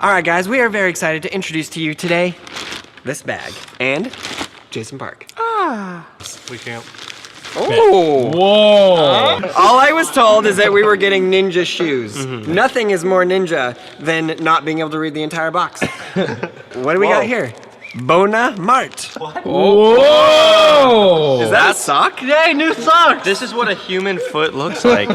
All right, guys, we are very excited to introduce to you today this bag and Jason Park. We can't. Oh! Whoa! All I was told is that we were getting ninja shoes. Nothing is more ninja than not being able to read the entire box. What do we got here? Bona Mart. Whoa! Is that a sock? Yay, new socks! This is what a human foot looks like.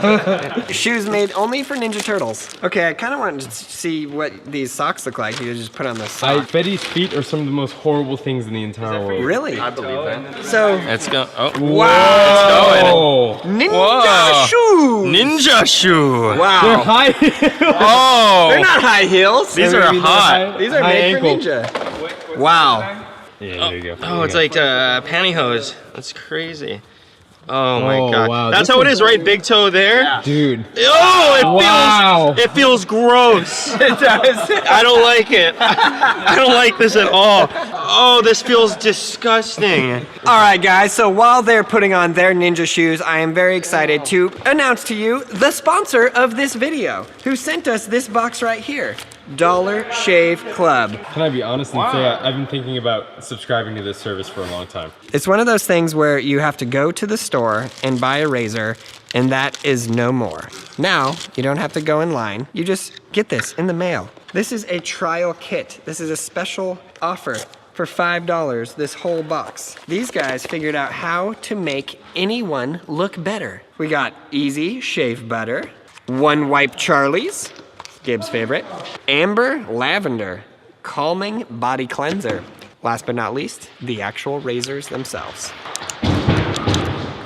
Shoes made only for Ninja Turtles. Okay, I kind of wanted to see what these socks look like. You just put on the sock. Fetty's feet are some of the most horrible things in the entire world. Really? I believe that. So, It's going. Oh. Wow! ninja Whoa. shoes! Ninja shoe. They're Wow. high heels. Oh. They're not high heels. These are hot. These are high made ankle. for ninja. Wow. Yeah, there you go. Oh, it's like pantyhose. That's crazy. Oh my Oh, god. wow. That's This how it is- is, right? Big toe there. Dude. Oh, Wow. it feels gross. It does. I don't like it. I don't like this at all. Oh, this feels disgusting. All right, guys, so while they're putting on their ninja shoes, I am very excited to announce to you the sponsor of this video, who sent us this box right here, Dollar Shave Club. Can I be honest and say I've been thinking about subscribing to this service for a long time. It's one of those things where you have to go to the store and buy a razor, and that is no more. Now, you don't have to go in line. You just get this in the mail. This is a trial kit. This is a special offer for $5, this whole box. These guys figured out how to make anyone look better. We got Easy Shave Butter, One Wipe Charlie's, Gabe's favorite, Amber Lavender, Calming Body Cleanser. Last but not least, the actual razors themselves.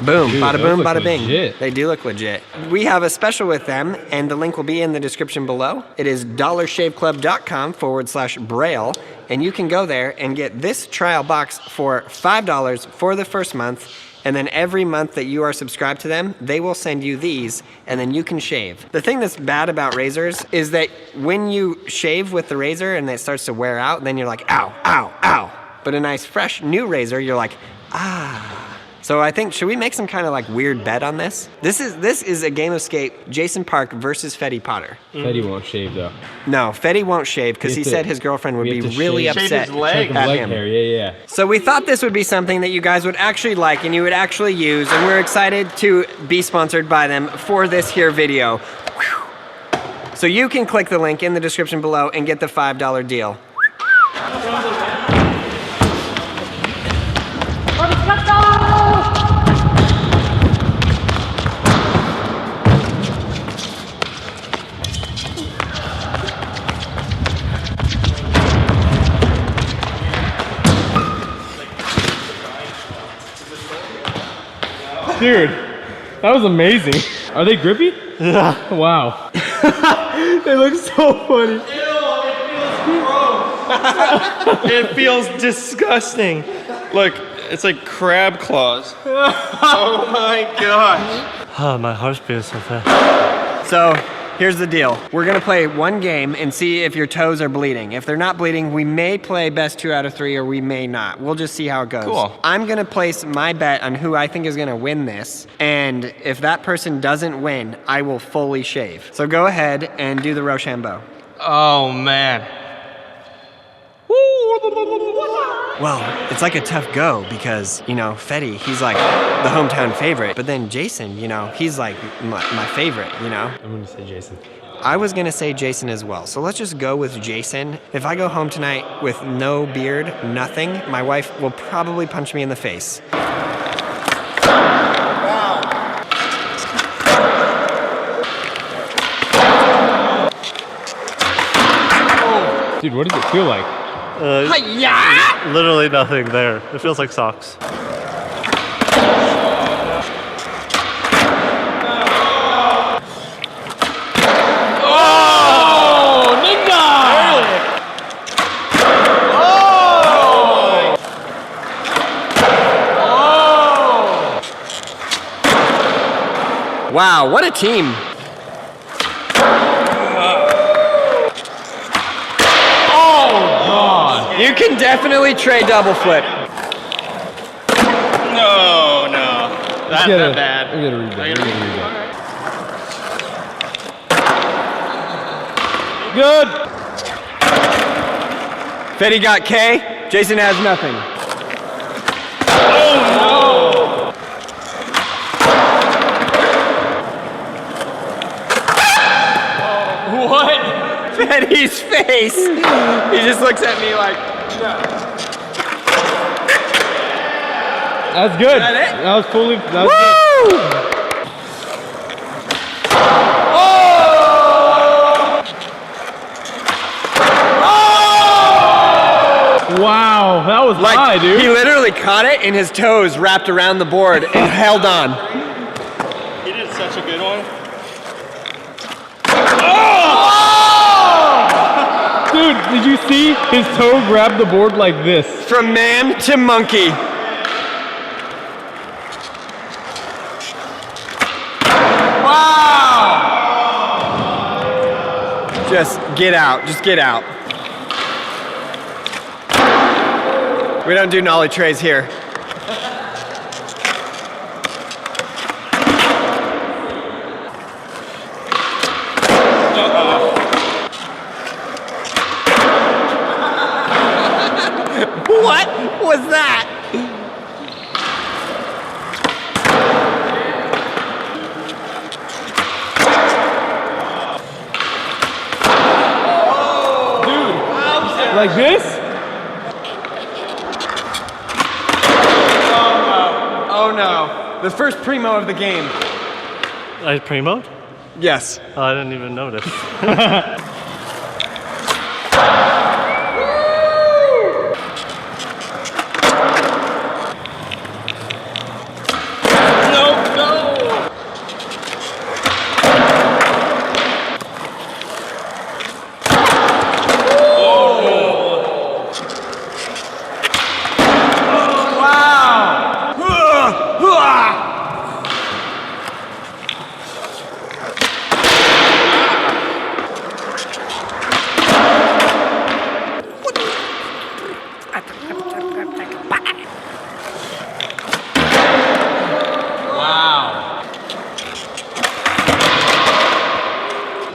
Boom, Dude, bada those boom, look bada bing. legit. They do look legit. We have a special with them, and the link will be in the description below. It is dollarshaveclub.com/braille, and you can go there and get this trial box for $5 for the first month, and then every month that you are subscribed to them, they will send you these, and then you can shave. The thing that's bad about razors is that when you shave with the razor and it starts to wear out, then you're like, ow, ow, ow. But a nice, fresh, new razor, you're like, ah. So I think, should we make some kind of like weird bet on this? This is a game of skate, Jason Park versus Fetty Potter. Fetty won't shave though. No, Fetty won't shave because We he have to- said his girlfriend would we be have to really shave- Shave upset his leg. Check at leg him. hair, yeah. So we thought this would be something that you guys would actually like and you would actually use, and we're excited to be sponsored by them for this here video. Whew. So you can click the link in the description below and get the $5 deal. Dude, that was amazing. Are they grippy? Yeah. Wow. They look so funny. It feels disgusting. Look, it's like crab claws. Oh my gosh. Oh, my heart's beating so fast. So here's the deal. We're gonna play one game and see if your toes are bleeding. If they're not bleeding, we may play best 2 out of 3 or we may not. We'll just see how it goes. Cool. I'm gonna place my bet on who I think is gonna win this. And if that person doesn't win, I will fully shave. So go ahead and do the Rochambeau. Oh man. Well, it's like a tough go because, you know, Fetty, he's like the hometown favorite. But then Jason, you know, he's like my favorite, you know? I'm gonna say Jason. I was gonna say Jason as well. So let's just go with Jason. If I go home tonight with no beard, nothing, my wife will probably punch me in the face. Dude, what does it feel like? Literally nothing there. It feels like socks. Oh, ninja! Wow, what a team. You can definitely trade double flip. No, no. That's not bad. We gotta read that. Good. Fetty got K. Jason has nothing. What? Fetty's face. He just looks at me like, no. That's good. That it? That was fully. That was Woo! good. Wow, that was Like, high, dude. he literally caught it and his toes wrapped around the board and held on. He did such a good one. Dude, did you see his toe grab the board like this? From man to monkey. Wow! Just get out. Just get out. We don't do nollie trays here. What was that? Like this? Oh no. The first primo of the game. I pre-mode? Yes. Oh, I didn't even notice.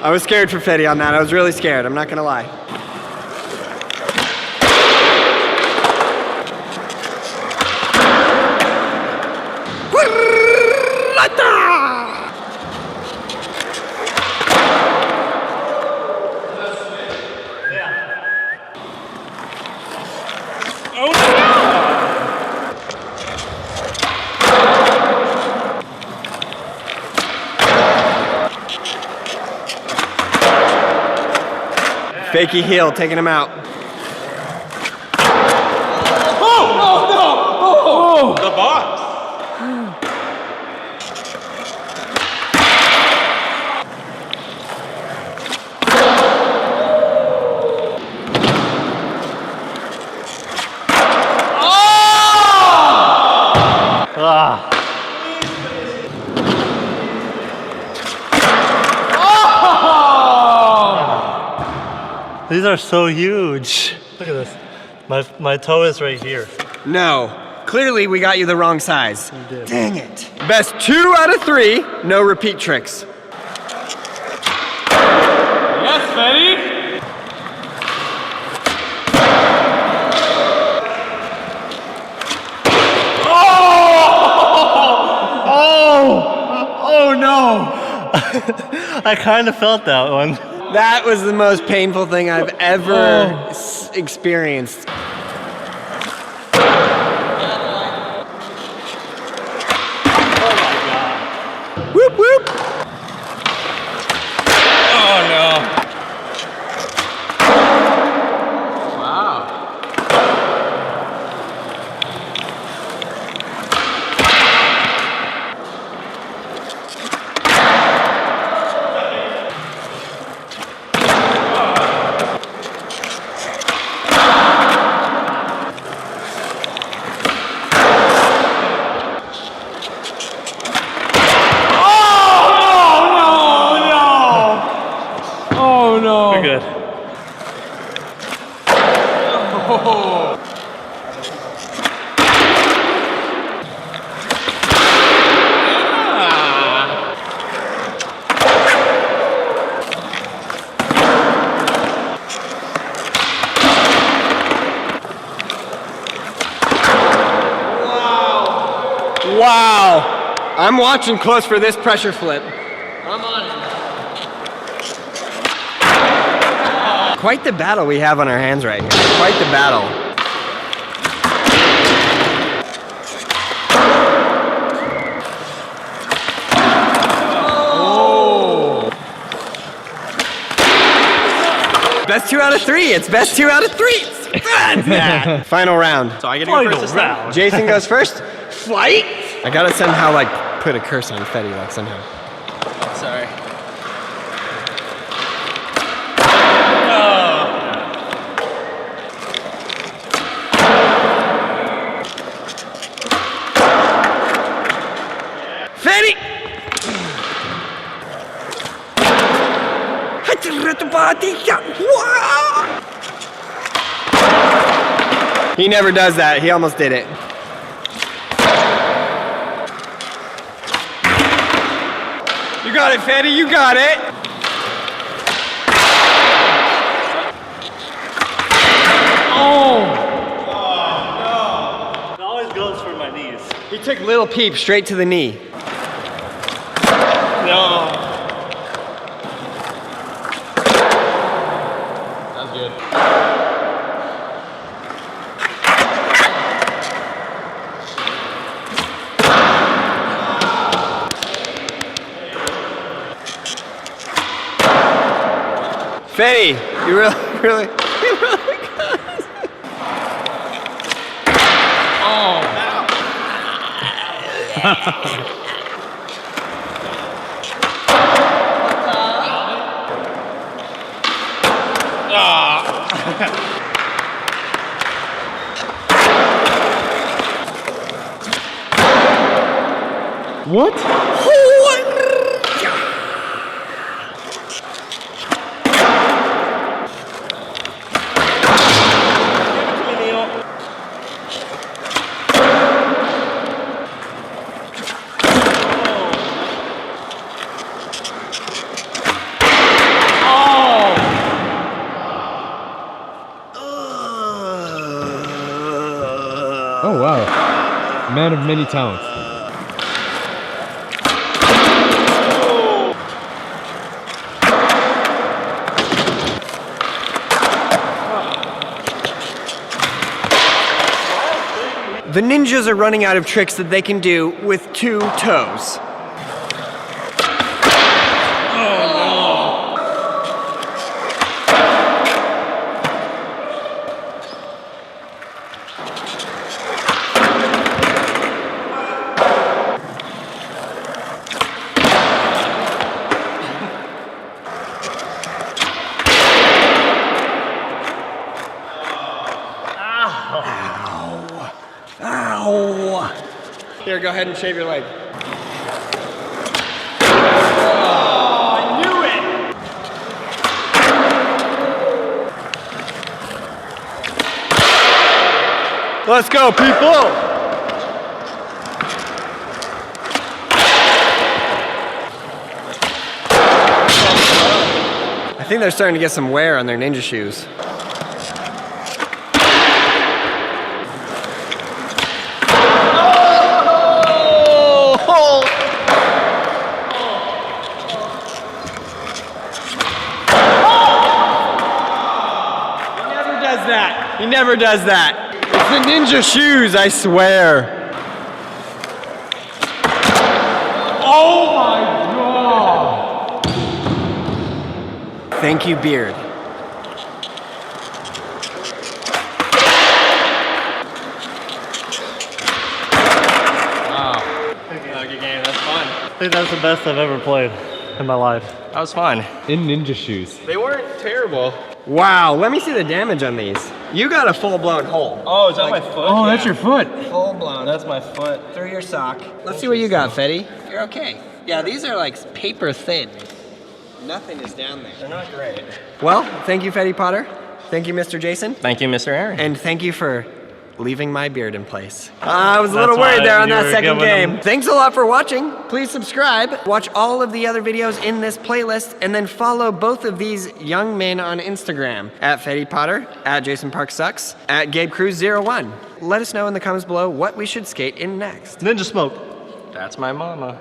I was scared for Fetty on that. I was really scared. I'm not gonna lie. Fakey heel, taking him out. The box. Ah. These are so huge. Look at this. My toe is right here. No. Clearly we got you the wrong size. You did. Dang it. Best 2 out of 3, no repeat tricks. Yes, Fetty. Oh no. I kind of felt that one. That was the most painful thing I've ever experienced. Whoop whoop. Oh no. wow. I'm watching close for this pressure flip. I'm on it. Quite the battle we have on our hands right here. Quite the battle. Best 2 out of 3. It's best 2 out of 3. Final round. So I get to go first this time. Jason goes first. Flight. I gotta somehow like put a curse on Fetty like somehow. Sorry. Fetty. He never does that. He almost did it. You got it, Fetty. You got it. It always goes for my knees. He took little peep straight to the knee. No. That's good. Fetty, you really good. What? Oh wow. Man of many talents. The ninjas are running out of tricks that they can do with 2 toes. Ow. Here, go ahead and shave your leg. Oh, I knew it! Let's go, people! I think they're starting to get some wear on their ninja shoes. He never does that. It's the ninja shoes, I swear. Oh my god! Thank you, beard. Wow. Good game. That's fun. I think that's the best I've ever played in my life. That was fun. In ninja shoes. They weren't terrible. Wow, let me see the damage on these. You got a full-blown hole. Oh, is that my foot? Oh, that's your foot. Full-blown. That's my foot. Through your sock. Let's see what you got, Fetty. You're okay. Yeah, these are like paper thin. Nothing is down there. They're not great. Well, thank you, Fetty Potter. Thank you, Mr. Jason. Thank you, Mr. Aaron. And thank you for leaving my beard in place. I was a little That's worried there why on you that were second giving game. them- Thanks a lot for watching. Please subscribe. Watch all of the other videos in this playlist and then follow both of these young men on Instagram at Fetty Potter, at Jason Park Sucks, at Gabe Cruz 01. Let us know in the comments below what we should skate in next. Ninja smoke. That's my mama.